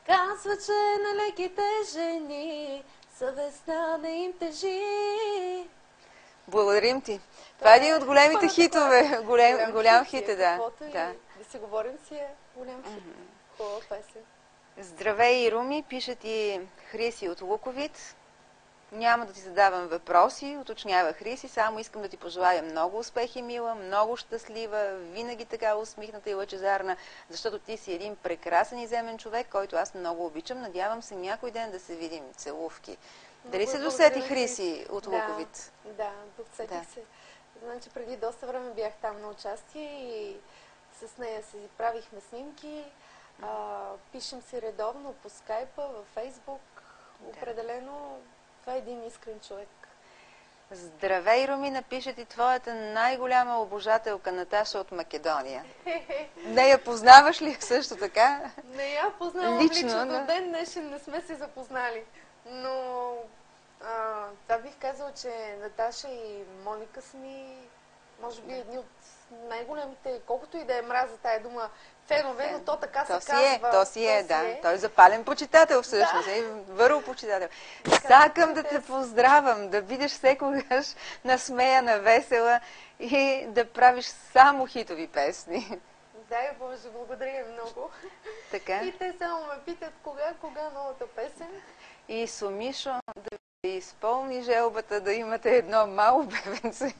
Казва, че на леките жени съвестта не им тежи. Благодарим ти. Това е един от големите хитове. Голям хит е, да. Да си говорим, си е голям хит. Хубава песен. Здравей, Руми, пише ти Хриси от Луковит. Няма да ти задавам въпроси, уточнява Хриси, само искам да ти пожелая много успехи, мила, много щастлива, винаги така усмихната и лъчезарна, защото ти си един прекрасен и земен човек, който аз много обичам. Надявам се някой ден да се видим. Целувки. Дали се досети Хриси от Луковит? Да, досетих се. Значи преди доста време бях там на участие и с нея си правихме снимки, пишем си редовно по скайпа, във Фейсбук. Определено това е един искрен човек. Здравей, Румина, пише ти твоята най-голяма обожателка Наташа от Македония. Нея познаваш ли също така? Не я познавам лично, до ден днешен не сме се запознали. Но това бих казала, че Наташа и Моника са ми, може би, едни от най-големите, колкото и да е мраза тая дума, фенове, но то така се казва. То си е, да. Той е запален почитател всъщност, върл почитател. Сакам да те поздравам, да видиш секогаш насмеяна, весела и да правиш само хитови песни. Дай Боже, благодаря много. Така. И те само ме питат кога новата песен. И Сумишо да ви изпълни желбата да имате едно мало бебенце.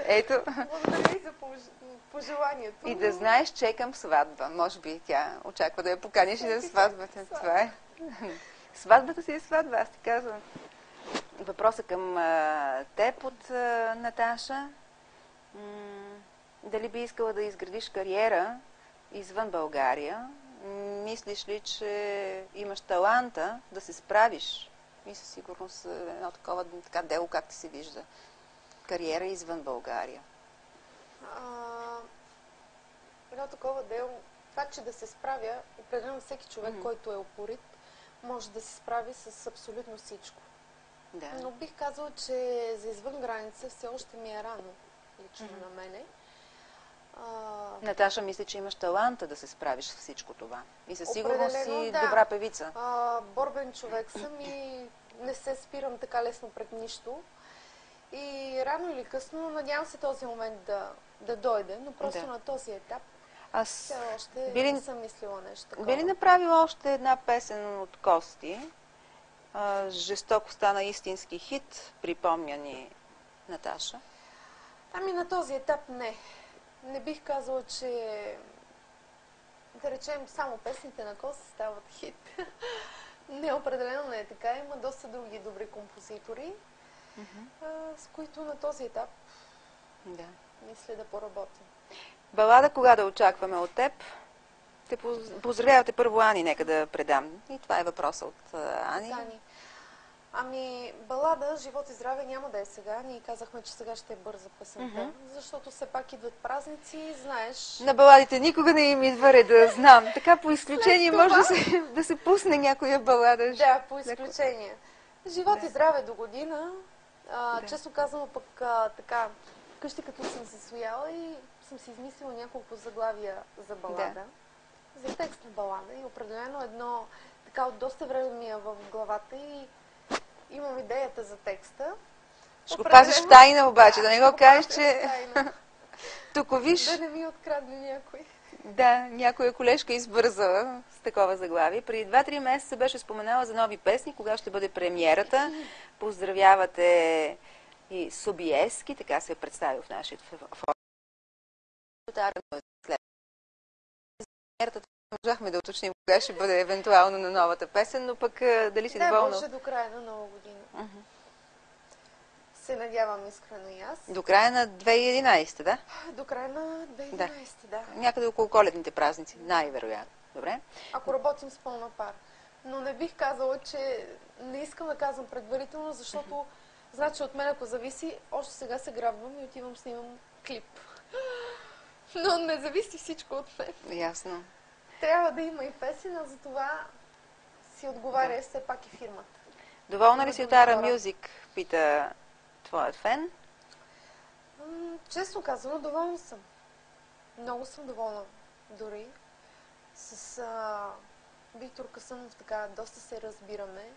Ето. Благодаря и за пожеланието. И да знаеш, чекам сватба. Може би тя очаква да я поканиш и да сватбата. Това е. Сватбата си е сватба, аз ти казвам. Въпросът към теб от Наташа. Дали би искала да изградиш кариера извън България? Мислиш ли, че имаш таланта да се справиш? И със сигурност едно такова дело, как ти се вижда? Кариера извън България. Едно такова дело, това, че да се справя, определено всеки човек, който е упорит, може да се справи с абсолютно всичко. Да. Но бих казала, че за извън граница все още ми е рано, лично на мене. Наташа, мисля, че имаш таланта да се справиш с всичко това. И със сигурност си добра певица. Борбен човек съм и не се спирам така лесно пред нищо. И рано или късно, надявам се този момент да дойде, но просто на този етап все още не съм мислила нещо такова. Би ли направила още една песен от Кости? Жестоко стана истински хит, припомня ни Наташа. Ами на този етап не. Не бих казала, че да речем само песните на Кости стават хит. Не, определено не е така. Има доста други добри композитори, с които на този етап мисля да поработим. Балада кога да очакваме от теб? Те поздравявате първо Ани, нека да предам. И това е въпроса от Ани. Ами, балада "Живот и здраве" няма да е сега. Ние казахме, че сега ще е бърза песента, защото все пак идват празници, знаеш. На баладите никога не им идва реда, знам. Така по изключение може да се пусне някоя балада. Да, по изключение. Живот и здраве до година. Честно казано, пък така, вкъщи като съм се свояла и съм си измислила няколко заглавия за балада. За текст на балада и определено едно така от доста време ми е в главата и имам идеята за текста. Ще го пазиш в тайна обаче, да не го кажеш, че... Тук виж... Да не ми открадне някой. Да, някоя колежка избързала с такова заглавие. Преди 2-3 месеца беше споменала за нови песни, кога ще бъде премиерата. Поздравявате и Собиески, така се е представил в нашия форум. Можахме да уточним кога ще бъде евентуално на новата песен, но пък дали си доволна? Да, може до края на нова година. Се надявам искрено и аз. До края на 2011, да? До края на 2011, да. Някъде около коледните празници, най-вероятно. Добре? Ако работим с пълна пара. Но не бих казала, че не искам да казвам предварително, защото значи от мен ако зависи, още сега се грабвам и отивам снимам клип. Но не зависи всичко от мен. Ясно. Трябва да има и песен, а за това си отговаря все пак и фирмата. Доволна ли си от Ара Мюзик, пита твоят фен? Честно казано, доволна съм. Много съм доволна дори. С Виктор Касъмов така доста се разбираме.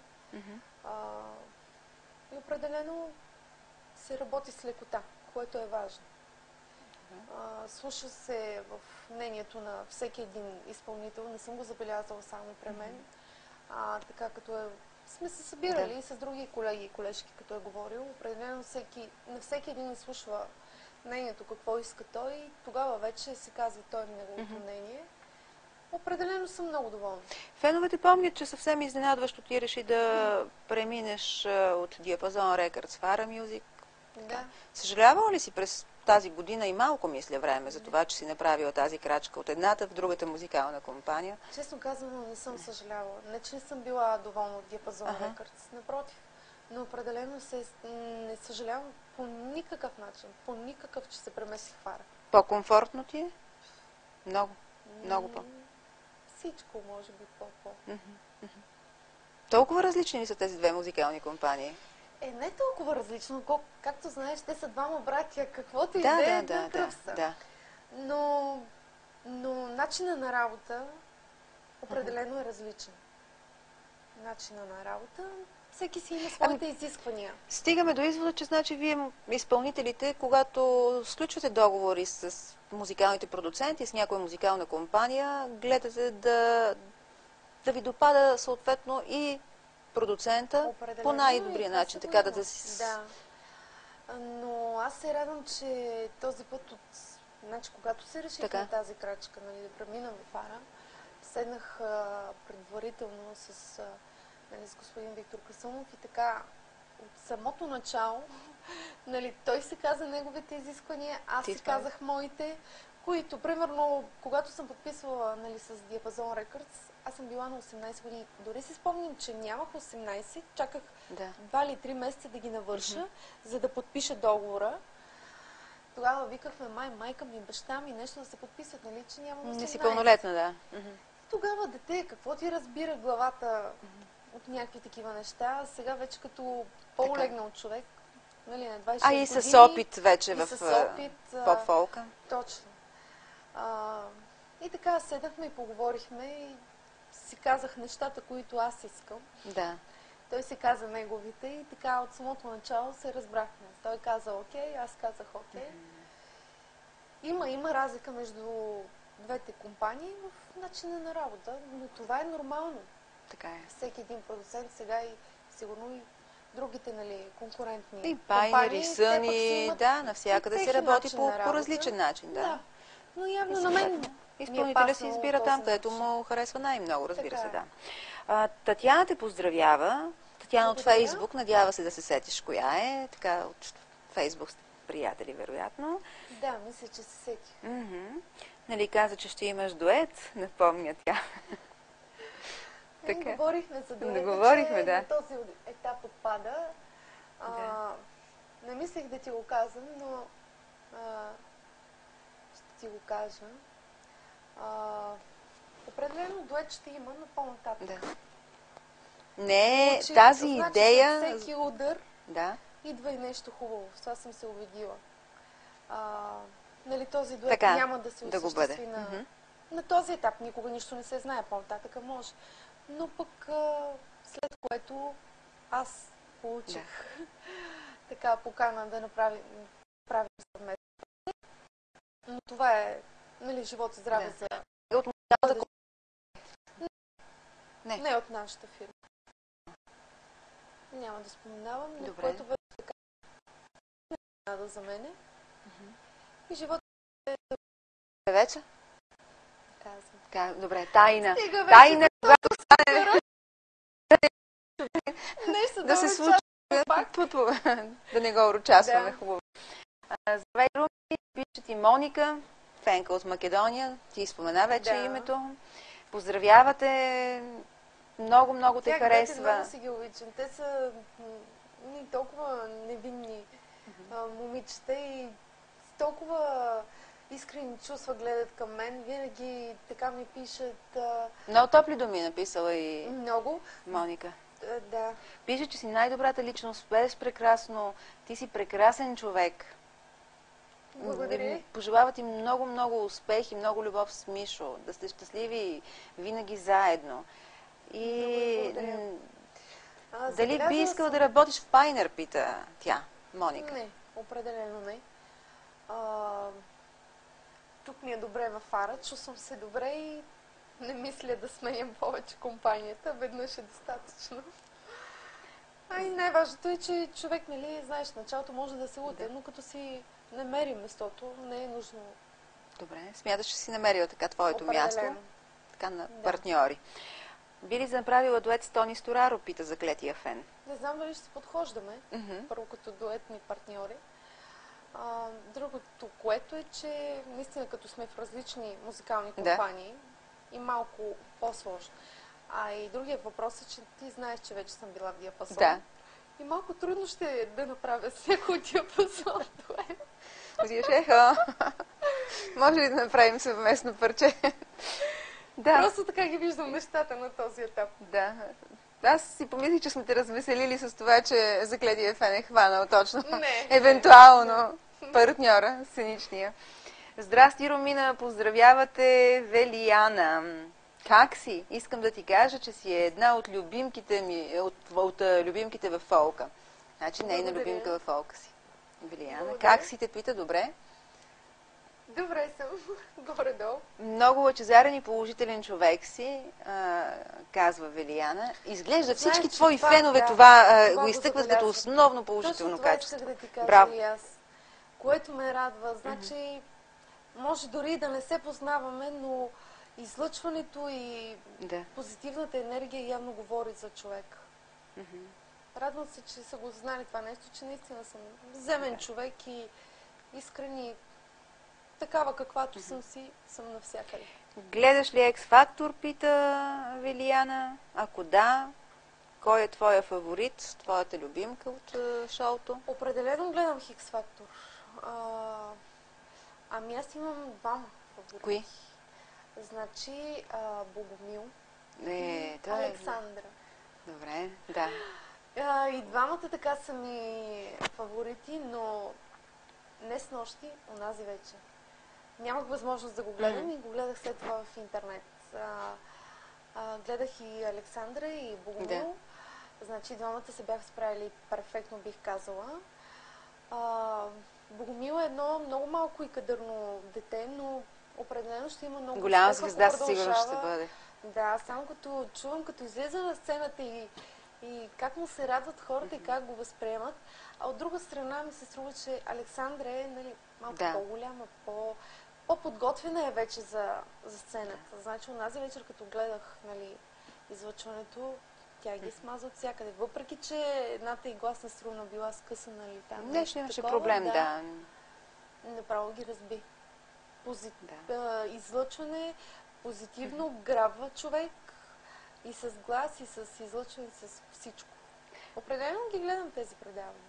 И определено се работи с лекота, което е важно. Слуша се в мнението на всеки един изпълнител. Не съм го забелязала само при мен. Така като сме се събирали с други колеги и колежки, като е говорил. Определено на всеки един изслушва мнението, какво иска той, и тогава вече се казва той неговото мнение. Определено съм много доволна. Феновете помнят, че съвсем изненадващо ти реши да преминеш от Диапазон Рекърдс в Ара Мюзик. Да. Съжалявала ли си през тази година и малко мисля време за това, че си направила тази крачка от едната в другата музикална компания? Честно казано, не съм съжалявала. Не, че не съм била доволна от Диапазон Рекърдс. Напротив. Но определено не съжалявам по никакъв начин. По никакъв, че се преместих в Ара. По-комфортно ти е? Много. Много по. Всичко може би по. Толкова различни ли са тези две музикални компании? Не толкова различно, както знаеш, те са двама братя, каквото и да е, на кръв са. Да. Но начина на работа определено е различен. Начина на работа, всеки си има своите изисквания. Стигаме до извода, че значи вие, изпълнителите, когато сключвате договори с музикалните продуценти, с някоя музикална компания, гледате да ви допада съответно и продуцента определено по най-добрия начин, така да си... Да. Но аз се радвам, че този път значи, когато се реших на тази крачка, нали, да премина в Ара, седнах предварително с господин Виктор Касъмов и така от самото начало, нали, той се каза неговите изисквания, аз си казах моите, които, примерно, когато съм подписвала, нали, с Диапазон Рекърдс, аз съм била на 18 години. Дори си спомням, че нямах 18, чаках 2 или 3 месеца да ги навърша, за да подпиша договора. Тогава викахме майка ми, баща ми, нещо да се подписват, нали, че нямам 18. Не си пълнолетна, да. Тогава дете, какво ти разбира главата от някакви такива неща? Сега вече като по-олегнал човек, нали, на 26 години. И с опит вече в поп-фолка. Точно. И така седахме и поговорихме и си казах нещата, които аз искам. Да. Той си каза неговите и така от самото начало се разбрахме. Той каза окей, аз казах окей. Има разлика между двете компании в начина на работа, но това е нормално. Така е. Всеки един продуцент сега и сигурно и другите, нали, конкурентни и Пайнер, и Съни, да, навсякъде се работи по различен начин. Да. Но явно на мен изпълнителя си избира там, където му харесва най-много, разбира се, да. Татяна те поздравява. Татяна от Фейсбук, надява се да се сетиш коя е. Така, от Фейсбук сте приятели, вероятно. Да, мисля, че се сети. Нали каза, че ще имаш дует, напомня тя. Говорихме за дуета, че на този етап отпада. Не мислех да ти го казвам, но ще ти го кажа. Определено дует ще има, но по-нататък. Не, тази идея... Значи, всеки удар идва и нещо хубаво. В това съм се убедила. Нали, този дует няма да се осъществи на този етап. Никога нищо не се знае. По-нататък може. Но пък след което аз получих така покана да направим съвместно. Но това е, нали, живот и здраве за... Не от нашата фирма. Няма да споменавам, но което беше така да за мене. И живот е... Вече? Казвам. Добре, тайна. Тайна, когато стане... да се случи. Да не го участваме хубаво. Здравей, Руми, пише ти Моника, фенка от Македония. Ти спомена вече името. Поздравявате. Много те харесва. Много си ги обичам. Те са толкова невинни момичета и толкова искрени чувства гледат към мен. Винаги така ми пишат. Много топли думи написала и много. Моника. Да. Пише, че си най-добрата личност, без прекрасно. Ти си прекрасен човек. Благодаря. Пожелава ти много успех и много любов с Мишо. Да сте щастливи винаги заедно. И дали би искала да работиш в Пайнер, пита тя, Моника. Не, определено не. Тук ми е добре във Ара, чувствам се добре и не мисля да сменям повече компанията. Веднъж е достатъчно. И най-важното е, че човек, нали, знаеш, в началото може да се лута, но като си намери местото, не е нужно. Добре, смяташ, че си намерила така твоето място, така на Да. партньори. Би ли направила дует с Тони Стораро, пита заклетия фен. Не знам дали ще се подхождаме, първо като дуетни партньори. Другото, което е, че наистина като сме в различни музикални компании и малко по-сложно. И другия въпрос е, че ти знаеш, че вече съм била в диапазон. Да. И малко трудно ще е да направя всяко диапазон. Може ли да направим съвместно парче? Да. Просто така ги виждам нещата на този етап. Да. Аз си помислих, че сме те развеселили с това, че заклетия фен е хванал точно. Евентуално партньора, сценичния. Здрасти, Румина, поздравявате Велияна. Как си? Искам да ти кажа, че си една от любимките ми, от любимките във фолка. Значи нейна любимка във фолка си. Велияна. Благодаря. Как си, те пита? Добре? Добре съм. Горе-долу. Много лъчезарен и положителен човек си, казва Велияна. Изглежда всички твои фенове това го изтъкват като основно положително качество. Точно това исках да ти кажа. Браво. И аз. Което ме радва. Значи, може дори да не се познаваме, но излъчването и позитивната енергия явно говори за човек. Радвам се, че са го знали това нещо, че наистина съм земен човек и искрен и такава каквато съм си, съм навсякъде. Гледаш ли X-Factor, пита Велияна? Ако да, кой е твоя фаворит, твоята любимка от шоуто? Определено гледам X-Factor. Аз имам двама фаворити. Кои? Значи Богомил и Александра. Добре, да. И двамата така са ми фаворити, но не снощи, онази вечер. Нямах възможност да го гледам и го гледах след това в интернет. Гледах и Александра, и Богомил. Значи двамата се бяха справили перфектно, бих казала. Богомил е едно много малко и кадърно дете, но определено ще има много голяма звезда, сигурно ще бъде. Да, само като чувам, като излезе на сцената и как му се радват хората и как го възприемат. А от друга страна ми се струва, че Александра е малко по-голяма, по-подготвена е вече за сцената. Значи, онази вечер, като гледах излъчването, тя ги смаза от всякъде. Въпреки, че едната и гласна струна била скъсана там. Нещо имаше проблем, да. Направо ги разби. Излъчване, позитивно грабва човек и с глас, и с излъчване, и с всичко. Определено ги гледам тези предавания.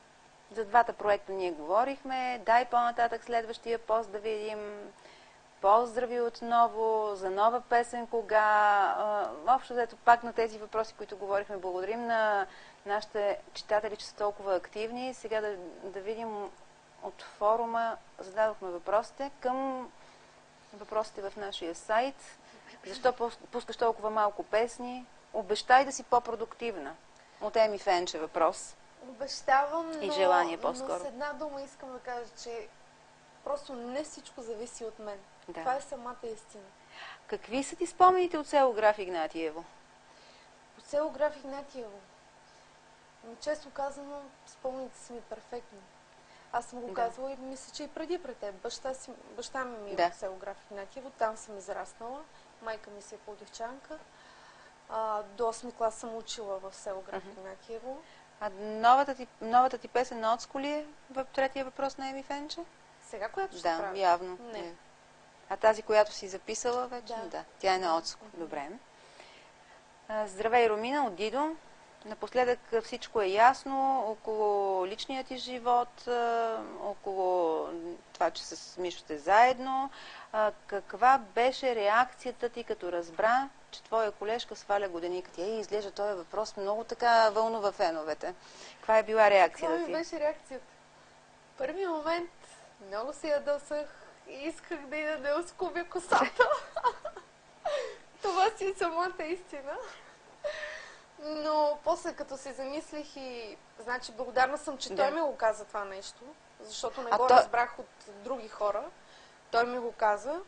За двата проекта ние говорихме. Дай по-нататък следващия пост да видим. Поздрави отново за нова песен кога. Общо взето пак на тези въпроси, които говорихме. Благодарим на нашите читатели, че са толкова активни. Сега да видим от форума. Зададохме въпросите към въпросите в нашия сайт. Защо пускаш толкова малко песни? Обещай да си по-продуктивна. От Еми Фенче въпрос. Обещавам, и желание по-скоро. Но с една дума искам да кажа, че просто не всичко зависи от мен. Да. Това е самата истина. Какви са ти спомените от село Граф Игнатиево? От село Граф Игнатиево? Често казано, спомените са ми перфектни. Аз съм го казвала и мисля, че и преди пред теб. Баща ми е в село Граф Игнатиево, там съм израснала. Майка ми си е пловдивчанка. До 8 клас съм учила в село Граф Игнатиево. А новата ти песен на Оцко ли е в третия въпрос на Еми Фенче? Сега, която ще правя? Да, явно. Не. А тази, която си записала вече? Да. Тя е на Оцко. Добре. Здравей, Румина, от Дидо. Напоследък всичко е ясно около личния ти живот, около това, че с Мишо сте заедно. Каква беше реакцията ти, като разбра, че твоя колежка сваля годеникът? Тя изглежда този въпрос много така вълнува феновете. Каква е била реакцията ти? Това ми беше реакцията. В първи момент много се ядосах и исках да ида да оскубя косата. Това си е самата истина. Но после като се замислих и значи благодарна съм, че той ми го каза това нещо, защото не го разбрах от други хора. Той ми го каза.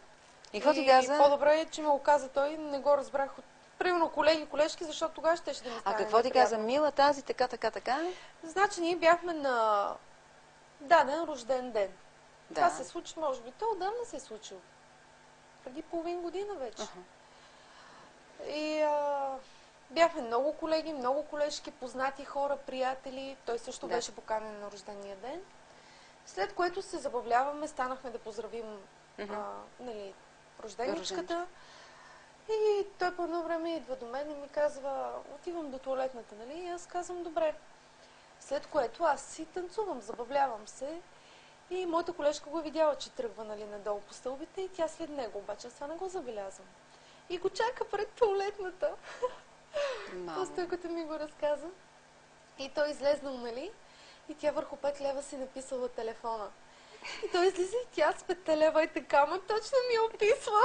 И какво ти каза? По-добре е, че ми го каза той, не го разбрах от примерно колеги, колежки, защото тогава ще да ми стане А какво ти каза? Мила тази, така? Значи ние бяхме на даден рожден ден. Да. Това се случи, може би, то отдавна се е случило. Преди половин година вече. И бяхме много колеги, много колежки, познати хора, приятели. Той също беше поканен на рождения ден. След което се забавляваме, станахме да поздравим нали, рожденичката. И той по едно време идва до мен и ми казва, отивам до туалетната, нали? И аз казвам, добре. След което аз си танцувам, забавлявам се. И моята колежка го е видяла, че тръгва, нали, надолу по стълбите и тя след него, обаче аз това не го забелязвам. И го чака пред туалетната. Просто той като ми го разказа. И той излезнал, нали? И тя върху 5 лева си написала телефона. И той излиза и тя с 5 лева и така, ма точно ми описва.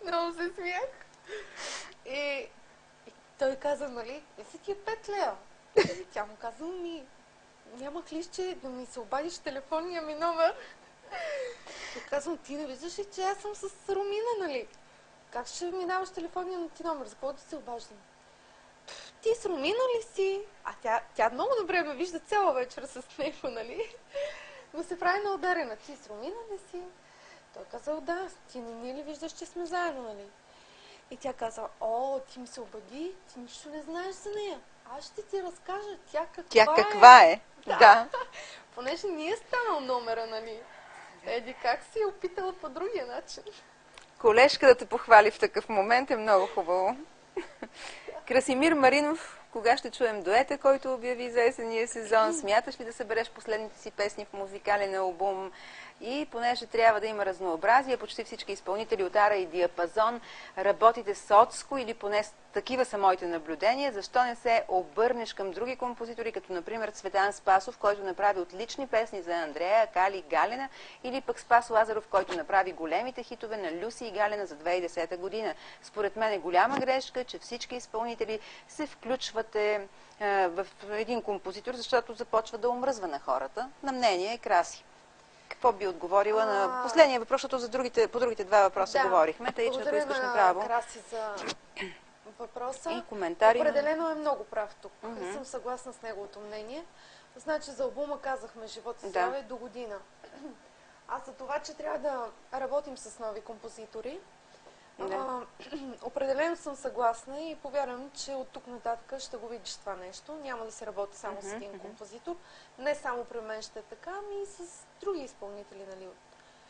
Много се смях. И той каза, нали, си ти е 5 лева. И тя му каза, ми, нямах лище да ми се обадиш телефонния ми номер. И казвам, ти не виждаш ли, че аз съм с Румина, нали? Как ще ми даваш телефонния ти номер? За какво да се обаждам? Ти с Румина ли си? А тя много добре ме вижда цяла вечер с него, нали? Но се прави на ударена. Ти с Румина ли си? Той казал, да. Ти не ли виждаш, че сме заедно, нали? И тя каза, ти ми се обади, ти нищо не знаеш за нея. Аз ще ти разкажа тя каква е. Да. Понеже не е станал номера, нали? Еди, как си е опитала по другия начин? Колежка да те похвали в такъв момент е много хубаво. Красимир Маринов, кога ще чуем дуета, който обяви за есения сезон? Смяташ ли да събереш последните си песни в музикален албум? И понеже трябва да има разнообразие, почти всички изпълнители от Ара и Диапазон работите соцко или поне такива са моите наблюдения. Защо не се обърнеш към други композитори, като например Цветан Спасов, който направи отлични песни за Андрея, Кали и Галена, или пък Спас Лазаров, който направи големите хитове на Люси и Галена за 2010 година. Според мен е голяма грешка, че всички изпълнители се включвате в един композитор, защото започва да омръзва на хората. На мнение и краси. Какво би отговорила на последния въпрос, защото по другите два въпроса говорихме, тъй че ако искаш направо. Краси за въпроса. И коментари. Определено е много прав тук. Съм съгласна с неговото мнение. Значи за албума казахме живот и здраве до година. А за това, че трябва да работим с нови композитори, определено съм съгласна и повярвам, че от тук нататък ще го видиш това нещо. Няма да се работи само с един композитор. Не само при мен ще е така, ами и с други изпълнители, нали,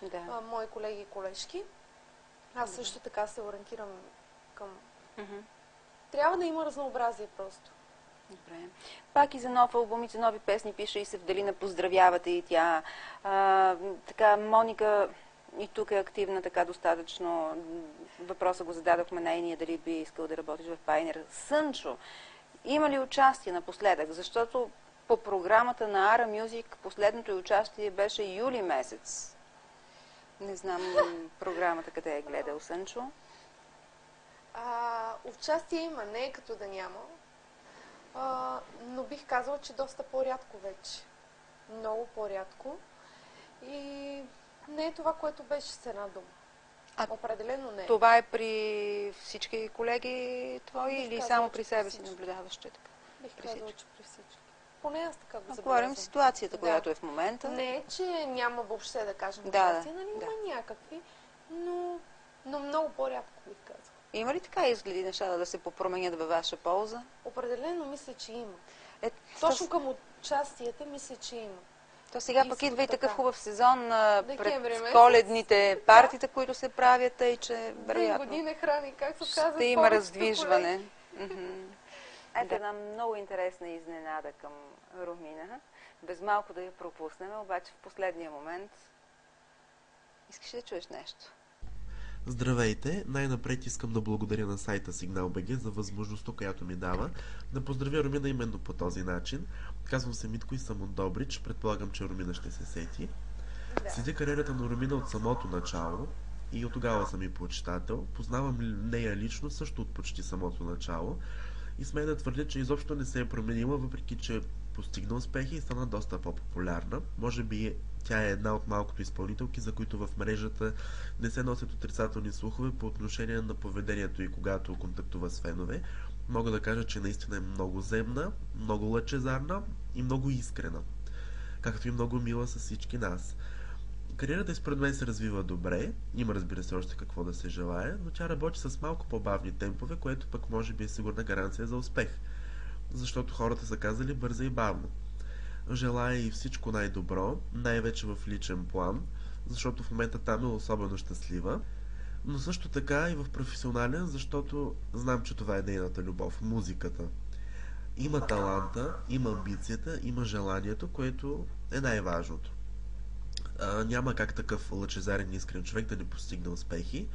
от мои колеги и колежки. Аз също така се ориентирам към... Трябва да има разнообразие просто. Добре. Пак и за нов албум и за нови песни пише и Севдалина, поздравявате и тя. Така, Моника и тук е активна така достатъчно. Въпроса го зададохме нейния, дали би искал да работиш в Пайнер. Сънчо, има ли участие напоследък? Защото по програмата на Ара Music последното участие беше юли месец. Не знам програмата къде е гледал Сънчо. Участие има, не е като да няма. Но бих казала, че доста по-рядко вече. Много по-рядко. И не е това, което беше с една дума. Определено не. Това е при всички колеги твои или само при себе си наблюдаваш, че така? Бих казала, че при всички. Поне аз така го забелязвам. Говорим ситуацията, която е в момента. Не е, че няма въобще да кажем участие, нали? Има някакви, но много по-рядко бих казала. Има ли така изгледи нещата да се попроменят във ваша полза? Определено мисля, че има. Точно към участията мисля, че има. То сега пък идва и такъв хубав сезон пред коледните партита, които се правят, и че вероятно година храни, както казах, ще има раздвижване. Ето една много интересна изненада към Румина. Без малко да я пропуснем, обаче в последния момент искаш да чуеш нещо. Здравейте! Най-напред искам да благодаря на сайта Signal.bg за възможността, която ми дава да поздравя Румина именно по този начин. Казвам се Митко и съм от Добрич. Предполагам, че Румина ще се сети. Следя кариерата на Румина от самото начало и от тогава съм и почитател. Познавам нея лично също от почти самото начало и смея да твърдя, че изобщо не се е променила, въпреки че постигна успехи и стана доста по-популярна. Може би тя е една от малкото изпълнителки, за които в мрежата не се носят отрицателни слухове по отношение на поведението и когато контактува с фенове. Мога да кажа, че наистина е много земна, много лъчезарна и много искрена, както и много мила с всички нас. Кариерата според мен се развива добре, има разбира се още какво да се желае, но тя работи с малко по-бавни темпове, което пък може би е сигурна гаранция за успех, защото хората са казали бързо и бавно. Желая и всичко най-добро, най-вече в личен план, защото в момента там е особено щастлива, но също така и в професионален, защото знам, че това е нейната любов, музиката. Има таланта, има амбицията, има желанието, което е най-важното. Няма как такъв лъчезарен искрен човек да не постигне успехи.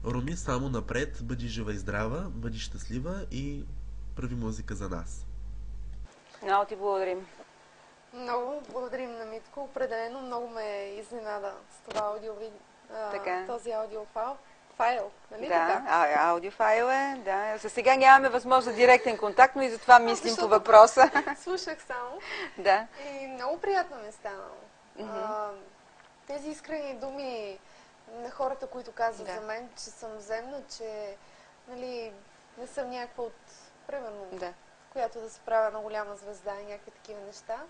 Руми, само напред, бъди жива и здрава, бъди щастлива и прави музика за нас. Много ти благодарим. Много благодарим на Митко. Определено много ме изненада с това този аудиофайл. Нали Да, така? аудиофайл е, да. За сега нямаме възможност за директен контакт, но и затова мислим по въпроса. Слушах само. Да. И много приятно ми е станало. Тези искрени думи на хората, които казват за мен, че съм земна, че нали, не съм някаква от, примерно, която да се правя на голяма звезда и някакви такива неща.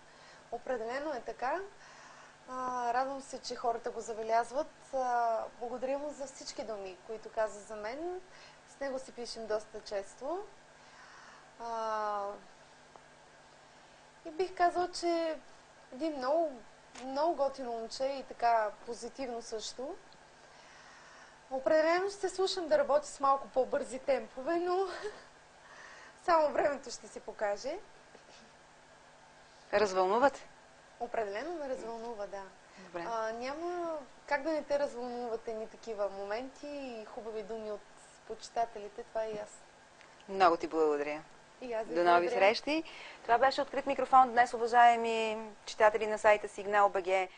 Определено е така. Радвам се, че хората го забелязват. Благодаря му за всички думи, които каза за мен. С него си пишем доста често. И бих казал, че един много готино момче и така позитивно също. Определено ще слушам да работя с малко по-бързи темпове, но само времето ще си покаже. Развълнуват? Определено ме развълнува, да. Добре. Няма как да не те развълнуват едни такива моменти и хубави думи от почитателите, това и аз. Много ти благодаря. И аз ви До нови срещи. Това беше Открит микрофон днес, уважаеми читатели на сайта Сигнал.бг.